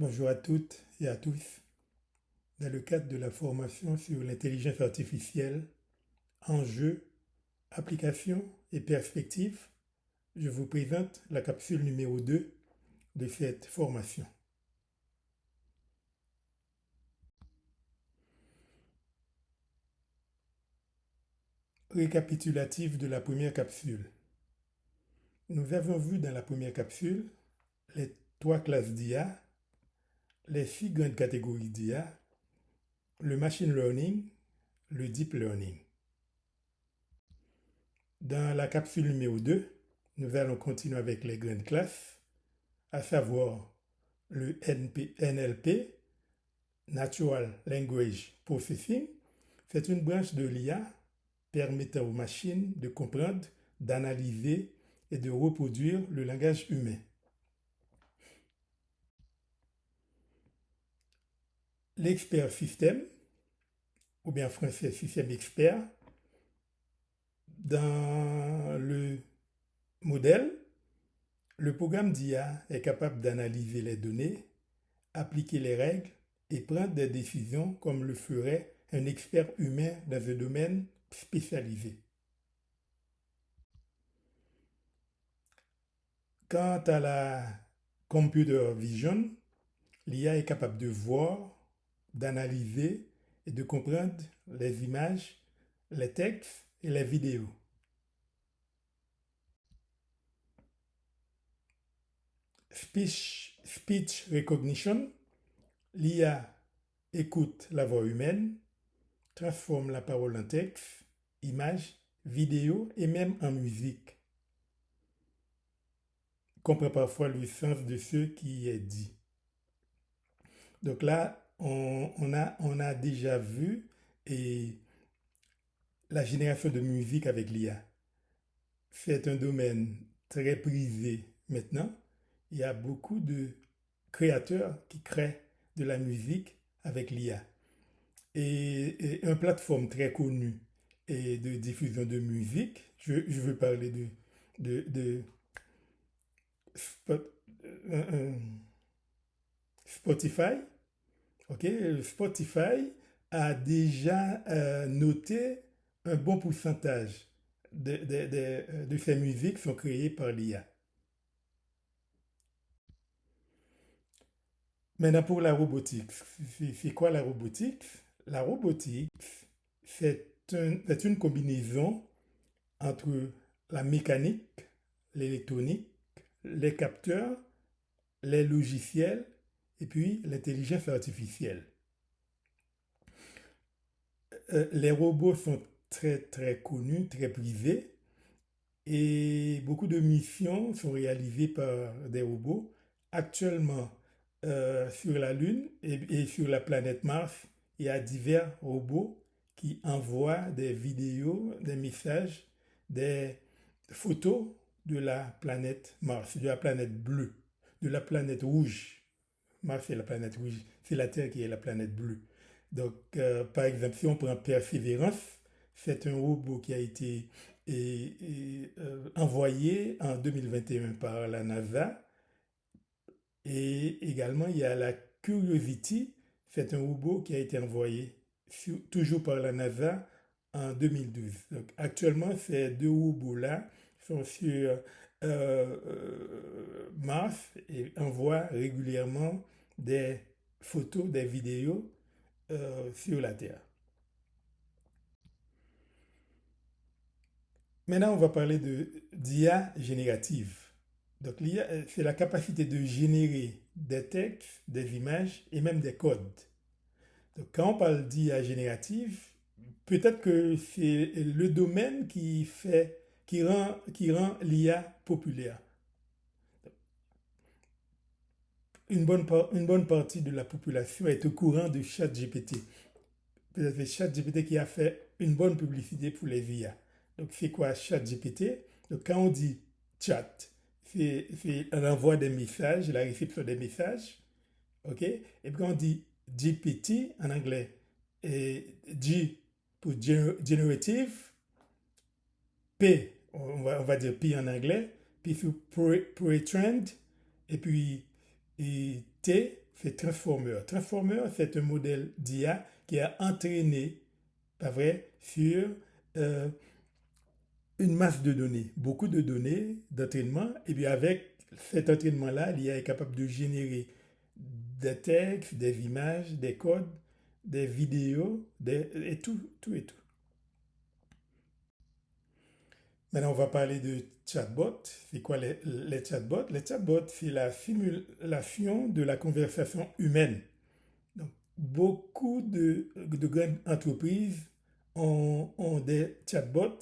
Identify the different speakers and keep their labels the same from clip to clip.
Speaker 1: Bonjour à toutes et à tous. Dans le cadre de la formation sur l'intelligence artificielle, enjeux, applications et perspectives, je vous présente la capsule numéro 2 de cette formation. Récapitulatif de la première capsule. Nous avons vu dans la première capsule les 3 classes d'IA, les 6 grandes catégories d'IA, le machine learning, le deep learning. Dans la capsule numéro 2, nous allons continuer avec les grandes classes, à savoir le NLP, Natural Language Processing. C'est une branche de l'IA permettant aux machines de comprendre, d'analyser et de reproduire le langage humain. L'expert système, ou bien en français système expert, dans le modèle, le programme d'IA est capable d'analyser les données, appliquer les règles et prendre des décisions comme le ferait un expert humain dans un domaine spécialisé. Quant à la computer vision, l'IA est capable de voir, d'analyser et de comprendre les images, les textes et les vidéos. Speech recognition, l'IA écoute la voix humaine, transforme la parole en texte, images, vidéos et même en musique. Comprend parfois le sens de ce qui est dit. Donc là, on a déjà vu et la génération de musique avec l'IA. C'est un domaine très prisé maintenant. Il y a beaucoup de créateurs qui créent de la musique avec l'IA. Et une plateforme très connue et de diffusion de musique, je veux parler de Spotify. Ok, Spotify a déjà noté un bon pourcentage de ces musiques sont créées par l'IA. Maintenant, pour la robotique, c'est quoi la robotique? La robotique, c'est une combinaison entre la mécanique, l'électronique, les capteurs, les logiciels et puis l'intelligence artificielle. Les robots sont très très connus, très prisés et beaucoup de missions sont réalisées par des robots. Actuellement, sur la Lune et sur la planète Mars, il y a divers robots qui envoient des vidéos, des messages, des photos de la planète Mars, de la planète bleue, de la planète rouge. Mars c'est la planète rouge, c'est la Terre qui est la planète bleue. Donc, par exemple, si on prend Persévérance, c'est un robot qui a été envoyé en 2021 par la NASA. Et également, il y a la Curiosity, c'est un robot qui a été envoyé toujours par la NASA en 2012. Donc, actuellement, ces deux robots-là sont sur Mars et envoient régulièrement des photos, des vidéos sur la Terre. Maintenant, on va parler d'IA générative. Donc, l'IA, c'est la capacité de générer des textes, des images et même des codes. Donc, quand on parle d'IA générative, peut-être que c'est le domaine qui rend l'IA populaire. Une bonne partie de la population est au courant de ChatGPT. Peut-être que ChatGPT qui a fait une bonne publicité pour les IA. Donc, c'est quoi ChatGPT? Donc, quand on dit chat, c'est l'envoi des messages, la réception des messages. OK? Et puis, quand on dit GPT en anglais, et G pour generative, P, on va dire P en anglais, puis pour pre-trained, et puis et T c'est Transformer. Transformer, c'est un modèle d'IA qui a entraîné, pas vrai, sur euh, une masse de données, beaucoup de données d'entraînement. Et puis avec cet entraînement-là, l'IA est capable de générer des textes, des images, des codes, des vidéos, et tout, tout et tout. Maintenant, on va parler de chatbot. C'est quoi les chatbots? Les chatbots, c'est la simulation de la conversation humaine. Donc, beaucoup de grandes entreprises ont des chatbots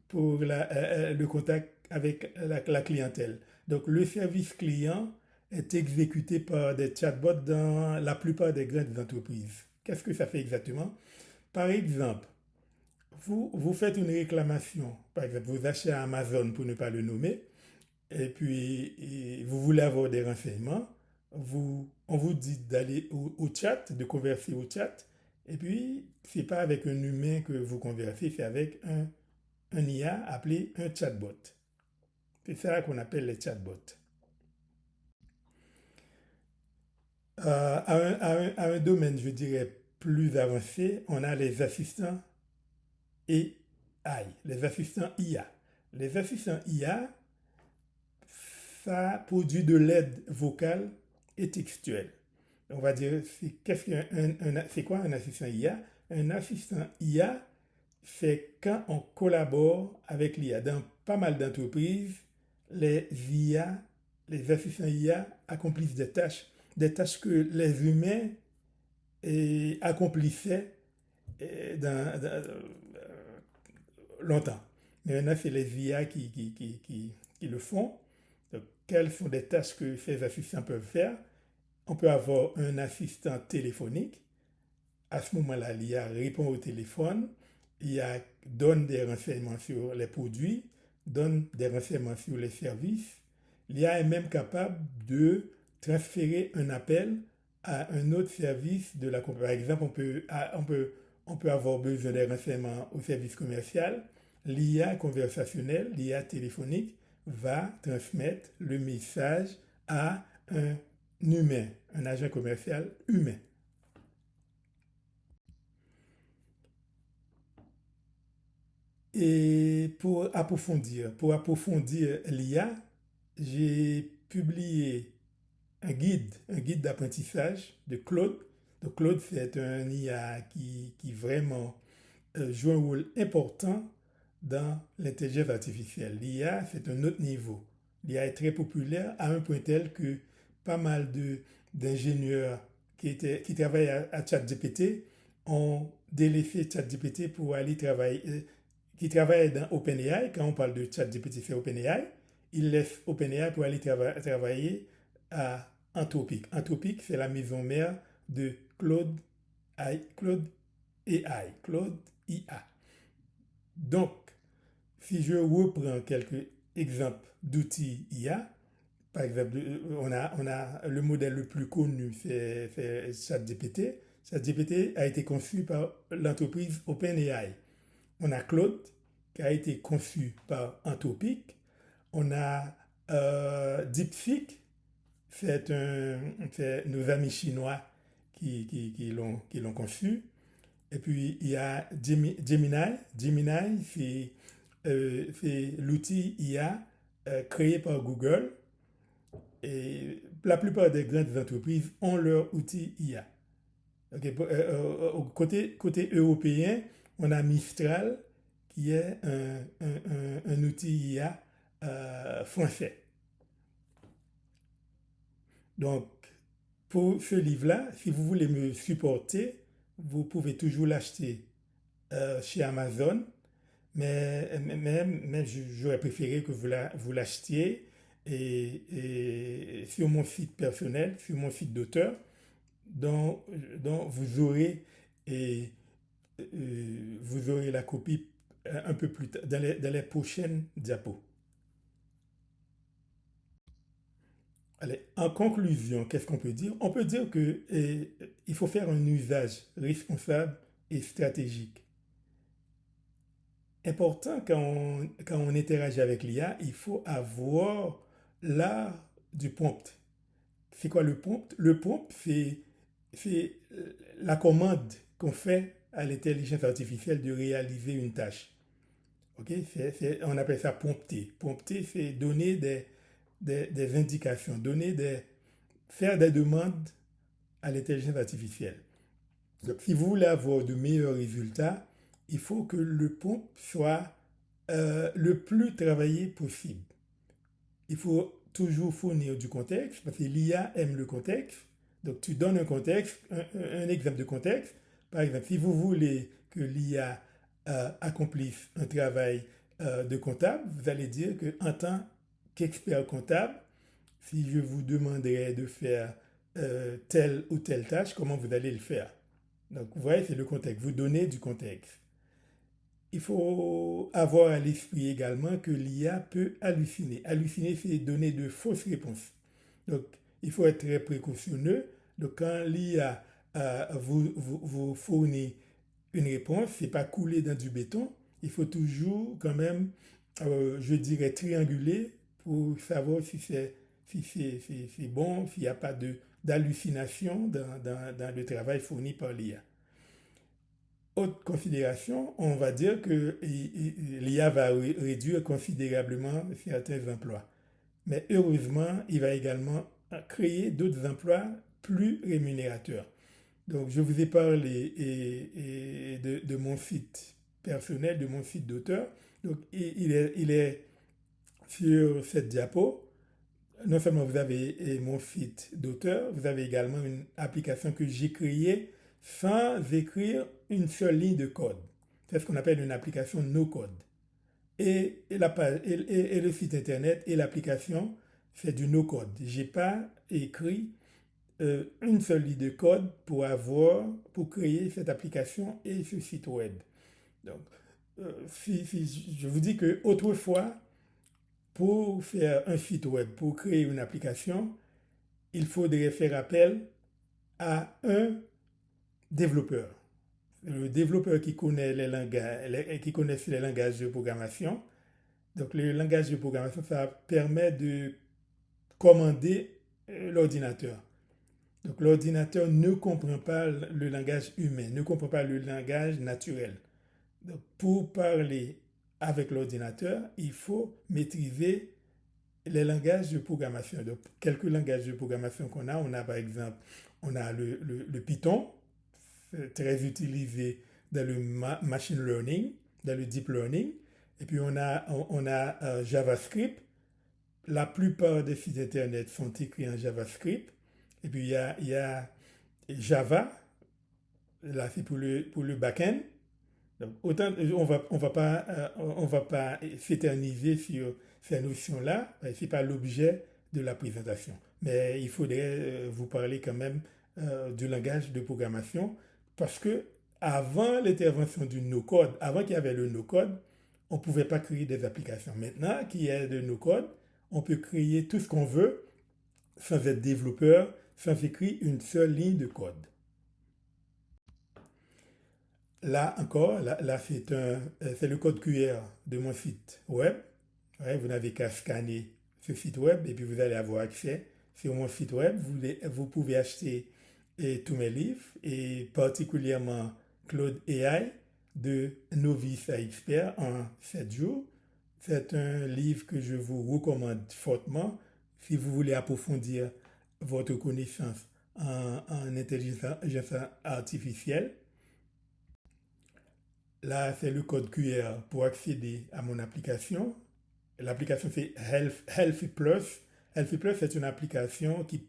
Speaker 1: pour le contact avec la clientèle. Donc, le service client est exécuté par des chatbots dans la plupart des grandes entreprises. Qu'est-ce que ça fait exactement? Par exemple, vous faites une réclamation, par exemple, vous achetez à Amazon pour ne pas le nommer, et puis vous voulez avoir des renseignements, on vous dit d'aller au chat, de converser au chat, et puis c'est pas avec un humain que vous conversez, c'est avec un IA appelé un chatbot. C'est ça qu'on appelle les chatbots. À un domaine, je dirais, plus avancé, on a les assistants AI, les assistants IA. Les assistants IA, ça produit de l'aide vocale et textuelle. On va dire, c'est quoi un assistant IA? Un assistant IA, c'est quand on collabore avec l'IA. Dans pas mal d'entreprises, les IA, les assistants IA accomplissent des tâches que les humains accomplissaient longtemps. Mais maintenant, c'est les IA qui le font. Donc, quelles sont les tâches que ces assistants peuvent faire? On peut avoir un assistant téléphonique. À ce moment-là, l'IA répond au téléphone, l'IA donne des renseignements sur les produits, donne des renseignements sur les services. L'IA est même capable de transférer un appel à un autre service de la compagnie. Par exemple, on peut avoir besoin des renseignements au service commercial. L'IA conversationnelle, l'IA téléphonique, va transmettre le message à un humain, un agent commercial humain. Et pour approfondir l'IA, j'ai publié un guide d'apprentissage de Claude. Donc Claude, c'est un IA qui vraiment joue un rôle important dans l'intelligence artificielle. L'IA, c'est un autre niveau. L'IA est très populaire à un point tel que pas mal d'ingénieurs qui travaillent à ChatGPT ont délaissé ChatGPT pour aller travailler, qui travaillent dans OpenAI. Quand on parle de ChatGPT, c'est OpenAI. Ils laissent OpenAI pour aller travailler à Anthropic. Anthropic, c'est la maison mère de Claude AI, Claude IA. Donc, si je reprends quelques exemples d'outils IA, par exemple, on a le modèle le plus connu, c'est ChatGPT. ChatGPT a été conçu par l'entreprise OpenAI. On a Claude, qui a été conçu par Anthropic. On a DeepSeek, c'est nos amis chinois qui l'ont conçu. Et puis, il y a Gemini. Gemini, c'est l'outil IA créé par Google. Et la plupart des grandes entreprises ont leur outil IA. Okay, côté européen, on a Mistral, qui est un outil IA français. Donc, pour ce livre-là, si vous voulez me supporter, vous pouvez toujours l'acheter chez Amazon, mais j'aurais préféré que vous l'achetiez et sur mon site personnel, sur mon site d'auteur, dont, dont et, vous aurez la copie un peu plus tard, dans les prochaines diapos. Allez, en conclusion, qu'est-ce qu'on peut dire? On peut dire que il faut faire un usage responsable et stratégique. Important quand on interagit avec l'IA, il faut avoir l'art du prompt. c'est quoi le prompt? Le prompt, c'est la commande qu'on fait à l'intelligence artificielle de réaliser une tâche. Ok, on appelle ça prompter. Prompter, c'est donner des indications, faire des demandes à l'intelligence artificielle. Donc, si vous voulez avoir de meilleurs résultats, il faut que le prompt soit le plus travaillé possible. Il faut toujours fournir du contexte, parce que l'IA aime le contexte. Donc, tu donnes un contexte, un exemple de contexte. Par exemple, si vous voulez que l'IA accomplisse un travail de comptable, vous allez dire qu'en tant qu'expert comptable, si je vous demanderais de faire telle ou telle tâche, comment vous allez le faire? Donc, vous voyez, c'est le contexte. Vous donnez du contexte. Il faut avoir à l'esprit également que l'IA peut halluciner. Halluciner, c'est donner de fausses réponses. Donc, il faut être très précautionneux. Donc, quand l'IA vous fournit une réponse, c'est pas couler dans du béton. Il faut toujours quand même, je dirais, trianguler pour savoir si c'est bon, s'il n'y a pas d'hallucination dans le travail fourni par l'IA. Autre considération, on va dire que l'IA va réduire considérablement certains emplois. Mais heureusement, il va également créer d'autres emplois plus rémunérateurs. Donc, je vous ai parlé de mon site personnel, de mon site d'auteur. Donc, il est sur cette diapo. Non seulement vous avez mon site d'auteur, vous avez également une application que j'ai créée sans écrire une seule ligne de code. C'est ce qu'on appelle une application no-code. Et le site internet et l'application, c'est du no-code. Je n'ai pas écrit une seule ligne de code pour créer cette application et ce site web. Donc, si je vous dis que autrefois, pour faire un site web, pour créer une application, il faudrait faire appel à un développeur. Le développeur qui connaît qui connaît les langages de programmation. Donc, le langage de programmation, ça permet de commander l'ordinateur. Donc, l'ordinateur ne comprend pas le langage humain, ne comprend pas le langage naturel. Donc, pour parler avec l'ordinateur, il faut maîtriser les langages de programmation. Donc, quelques langages de programmation on a par exemple, on a le Python, très utilisé dans le machine learning, dans le deep learning. Et puis, on a JavaScript. La plupart des sites Internet sont écrits en JavaScript. Et puis, il y a Java. Là, c'est pour le back-end. Donc, autant, on va pas s'éterniser sur ces notions-là. Ce n'est pas l'objet de la présentation. Mais il faudrait vous parler quand même du langage de programmation parce que avant l'intervention du no-code, avant qu'il y avait le no-code, on ne pouvait pas créer des applications. Maintenant qu'il y a le no-code, on peut créer tout ce qu'on veut sans être développeur, sans écrire une seule ligne de code. Là encore, là c'est le code QR de mon site web. Ouais, vous n'avez qu'à scanner ce site web et puis vous allez avoir accès sur mon site web. Vous pouvez acheter tous mes livres et particulièrement Claude AI de novice à expert en 7 jours. C'est un livre que je vous recommande fortement si vous voulez approfondir votre connaissance en intelligence artificielle. Là, c'est le code QR pour accéder à mon application. L'application, c'est Healthy Plus. Healthy Plus, c'est une application qui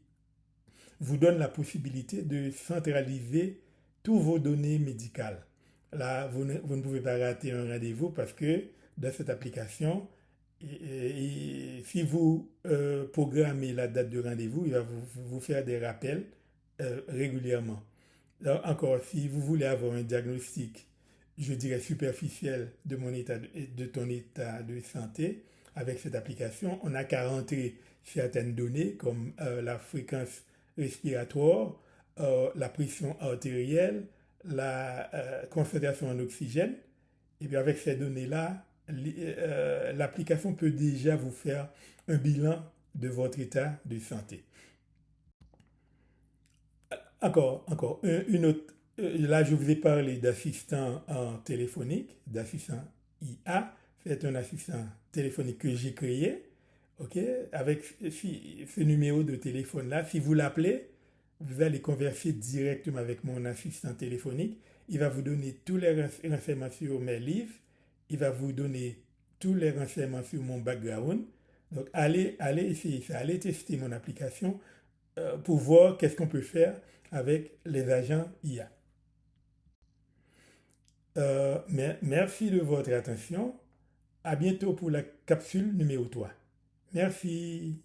Speaker 1: vous donne la possibilité de centraliser tous vos données médicales. Là, vous ne pouvez pas rater un rendez-vous parce que dans cette application, si vous programmez la date de rendez-vous, il va vous faire des rappels régulièrement. Alors, encore, si vous voulez avoir un diagnostic, je dirais superficiel de ton état de santé, avec cette application, on n'a qu'à rentrer certaines données comme la fréquence respiratoire, la pression artérielle, la concentration en oxygène. Et puis avec ces données-là, l'application peut déjà vous faire un bilan de votre état de santé. Encore, une autre. Là, je vous ai parlé d'assistant téléphonique, d'assistant IA. C'est un assistant téléphonique que j'ai créé. OK? Avec ce numéro de téléphone-là, si vous l'appelez, vous allez converser directement avec mon assistant téléphonique. Il va vous donner tous les renseignements sur mes livres. Il va vous donner tous les renseignements sur mon background. Donc, allez essayer ça. Allez tester mon application pour voir qu'est-ce qu'on peut faire avec les agents IA. Merci de votre attention. À bientôt pour la capsule numéro 3. Merci.